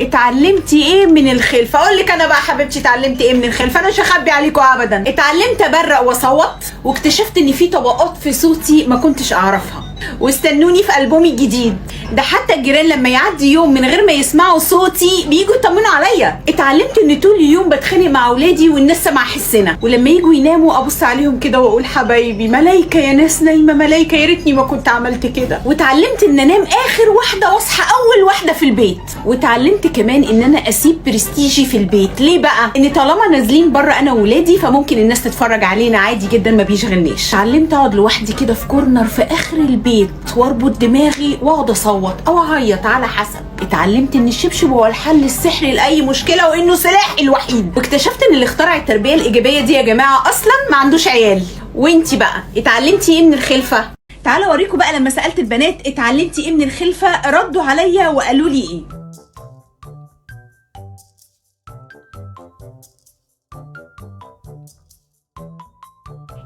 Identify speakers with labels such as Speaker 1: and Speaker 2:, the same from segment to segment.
Speaker 1: اتعلمتي ايه من الخلفه؟ اقول لك انا بقى حبيبتي اتعلمت ايه من الخلفه، انا مش هخبي عليكم ابدا. اتعلمت ابرق واصوت، واكتشفت ان في طبقات في صوتي ما كنتش اعرفها. واستنوني في البومي الجديد ده، حتى الجيران لما يعدي يوم من غير ما يسمعوا صوتي بييجوا يطمنوا عليا. اتعلمت ان طول اليوم بتخانق مع اولادي والناس سامعه حسنا، ولما يجوا يناموا ابص عليهم كده واقول حبايبي ملايكه يا ناس نايمه ملايكه، يا ريتني ما كنت عملت كده. واتعلمت ان انام اخر واحده واصحى اول واحده في البيت. واتعلمت كمان ان انا اسيب برستيجي في البيت. ليه بقى؟ ان طالما نازلين بره انا وولادي فممكن الناس تتفرج علينا عادي جدا ما بيشغلنيش. اتعلمت اقعد لوحدي كده في كورنر في اخر البيت واربط دماغي واقعد اصوت او اعيط على حسب. اتعلمت ان الشبشب هو الحل السحري لاي مشكله وانه سلاحي الوحيد. واكتشفت ان اللي اخترع التربيه الايجابيه دي يا جماعه اصلا ما عندوش عيال. وانتي بقى اتعلمتي ايه من الخلفه؟ تعالوا اوريكم بقى لما سالت البنات اتعلمتي ايه من الخلفه ردوا عليا وقالوا لي ايه.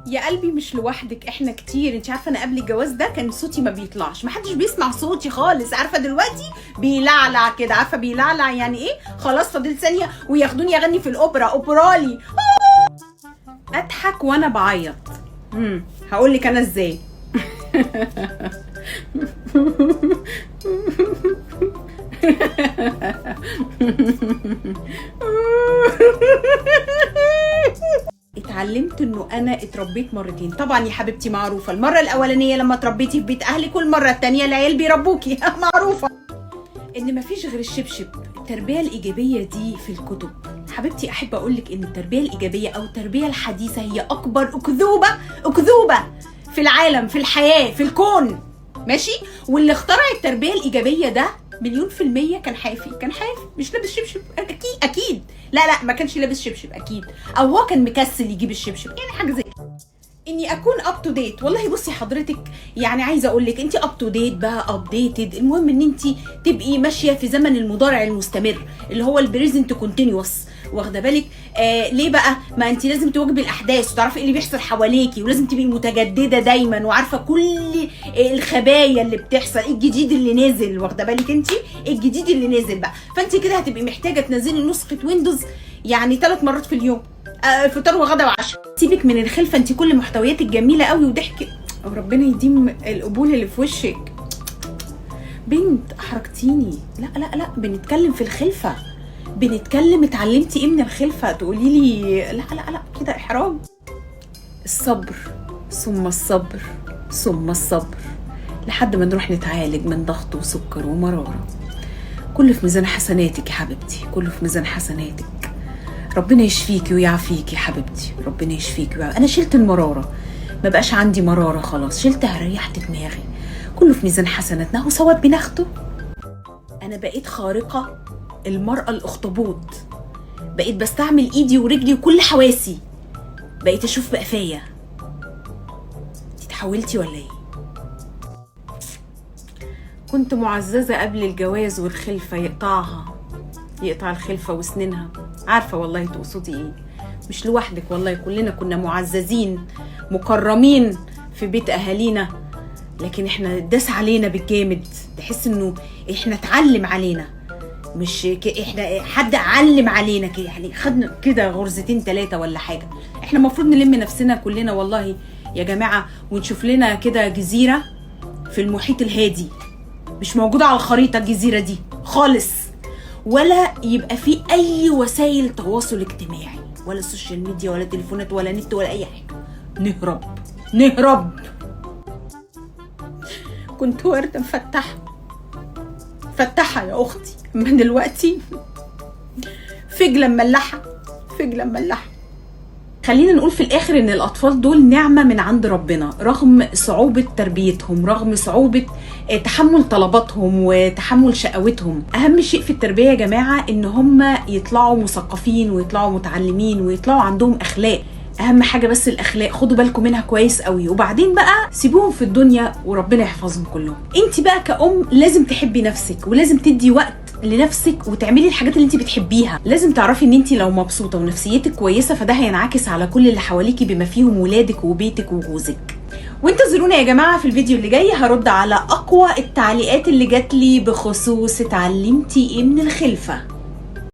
Speaker 1: يا قلبي مش لوحدك، احنا كتير. انت عارفه انا قبل الجواز ده كان صوتي ما بيطلعش، محدش بيسمع صوتي خالص. عارفه دلوقتي بيلعلع كده. عارفه بيلعلع يعني ايه؟ خلاص فاضل ثانيه وياخدوني اغني في الاوبرا اوبرالي. اضحك وانا بعيط. هقول لك انا ازاي. اتعلمت انه انا اتربيت مرتين. طبعا يا حبيبتي معروفه، المره الاولانيه لما اتربيتي في بيت اهلك، والمره الثانيه العيال بيربوكي. معروفه ان مفيش غير الشبشب. التربيه الايجابيه دي في الكتب حبيبتي. احب اقولك ان التربيه الايجابيه او التربيه الحديثه هي اكبر اكذوبه في العالم، في الحياه، في الكون. ماشي؟ واللي اخترع التربيه الايجابيه ده 100% كان حافي. مش لابس شبشب اكيد. لا ما كانش لابس شبشب اكيد، او هو كان مكسل يجيب الشبشب، يعني حاجه زي كده. اني اكون اب تو ديت. والله بصي حضرتك، يعني عايزه اقول لك انت اب تو ديت بقى ابديتد. المهم ان انت تبقي ماشيه في زمن المضارع المستمر اللي هو البريزنت كونتينيوس. واخده بالك؟ ليه بقى؟ ما انت لازم تواكبي الاحداث وتعرفي ايه اللي بيحصل حواليكي، ولازم تبقي متجدده دايما وعارفه كل الخبايا اللي بتحصل، ايه الجديد اللي نازل. واخده بالك انت؟ ايه الجديد اللي نازل بقى. فانت كده هتبقي محتاجه تنزلي نسخه ويندوز يعني 3 مرات في اليوم، فطار وغدا وعشاء. سيبك من الخلفه، انت كل محتوياتك جميله قوي وضحك، وربنا يديم القبول اللي في وشك. بنت احرجتيني. لا بنتكلم في الخلفه، بنتكلم اتعلمتي ايه من الخلفه تقولي لي لا كده احراج. الصبر ثم الصبر ثم الصبر لحد ما نروح نتعالج من ضغط وسكر ومراره. كله في ميزان حسناتك يا حبيبتي، كله في ميزان حسناتك. ربنا يشفيكي ويعافيكي يا حبيبتي، ربنا يشفيكي ويعافيكي. انا شلت المراره، ما بقاش عندي مراره خلاص، شلتها ريحت دماغي. كله في ميزان حسناتنا، هو ثواب بناخده. انا بقيت خارقه، المرأة الاخطبوط. بقيت بستعمل ايدي ورجلي وكل حواسي، بقيت اشوف بقفايا. انتي اتحولتي ولا ايه؟ كنت معززة قبل الجواز والخلفة يقطع الخلفة وسنينها. عارفة والله تقصدي ايه، مش لوحدك والله، كلنا كنا معززين مكرمين في بيت اهالينا، لكن احنا داس علينا بالجامد. تحس انه احنا اتعلم علينا، مش احنا حد علم علينا كده، يعني خدنا كده غرزتين 3 ولا حاجه. احنا المفروض نلم نفسنا كلنا والله يا جماعه، ونشوف لنا كده جزيره في المحيط الهادي. مش موجوده على الخريطه الجزيره دي خالص، ولا يبقى في اي وسائل تواصل اجتماعي، ولا سوشيال ميديا ولا تليفونات ولا نت ولا اي حاجه. نهرب. كنت ورده مفتحه يا اختي، اما دلوقتي فجله مملحه. خلينا نقول في الاخر ان الاطفال دول نعمه من عند ربنا، رغم صعوبه تربيتهم، رغم صعوبه تحمل طلباتهم وتحمل شقاوتهم. اهم شيء في التربيه يا جماعه ان هم يطلعوا مثقفين ويطلعوا متعلمين ويطلعوا عندهم اخلاق. اهم حاجه بس الاخلاق، خدوا بالكم منها كويس قوي، وبعدين بقى سيبوهم في الدنيا وربنا يحفظهم كلهم. انت بقى كأم لازم تحبي نفسك، ولازم تدي وقت لنفسك وتعملي الحاجات اللي انت بتحبيها. لازم تعرفي ان انت لو مبسوطه ونفسيتك كويسه فده هينعكس على كل اللي حواليكي بما فيهم ولادك وبيتك وجوزك. وانتظرونا يا جماعة في الفيديو اللي جاي، هرد على اقوى التعليقات اللي جات لي بخصوص اتعلمتي ايه من الخلفة.